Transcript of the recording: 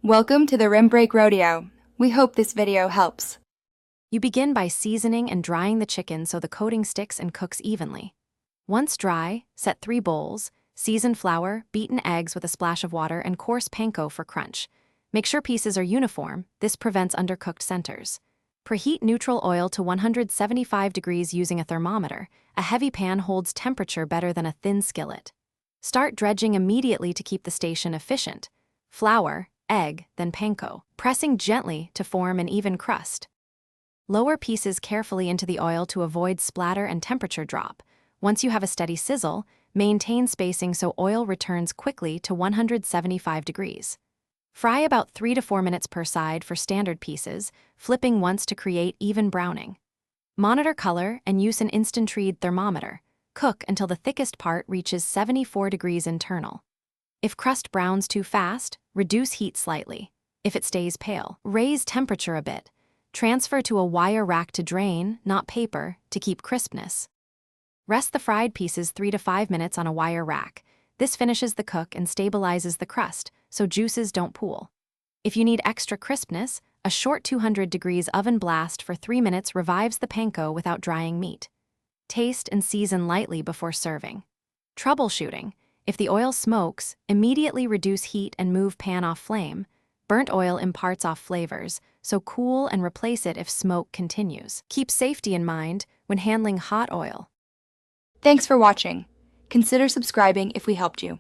Welcome to the Rim Break Rodeo. We hope this video helps. You begin by seasoning and drying the chicken so the coating sticks and cooks evenly. Once dry, set 3 bowls, seasoned flour, beaten eggs with a splash of water, and coarse panko for crunch. Make sure pieces are uniform. This prevents undercooked centers. Preheat neutral oil to 175 degrees using a thermometer. A heavy pan holds temperature better than a thin skillet. Start dredging immediately to keep the station efficient. Flour, egg, then panko, pressing gently to form an even crust. Lower pieces carefully into the oil to avoid splatter and temperature drop. Once you have a steady sizzle, maintain spacing so oil returns quickly to 175 degrees. Fry about 3 to 4 minutes per side for standard pieces, flipping once to create even browning. Monitor color and use an instant-read thermometer. Cook until the thickest part reaches 74 degrees internal. If crust browns too fast, reduce heat slightly. If it stays pale, raise temperature a bit. Transfer to a wire rack to drain, not paper, to keep crispness. Rest the fried pieces 3 to 5 minutes on a wire rack. This finishes the cook and stabilizes the crust, so juices don't pool. If you need extra crispness, a short 200 degrees oven blast for 3 minutes revives the panko without drying meat. Taste and season lightly before serving. Troubleshooting. If the oil smokes, immediately reduce heat and move pan off flame. Burnt oil imparts off flavors, so cool and replace it if smoke continues. Keep safety in mind when handling hot oil. Thanks for watching. Consider subscribing if we helped you.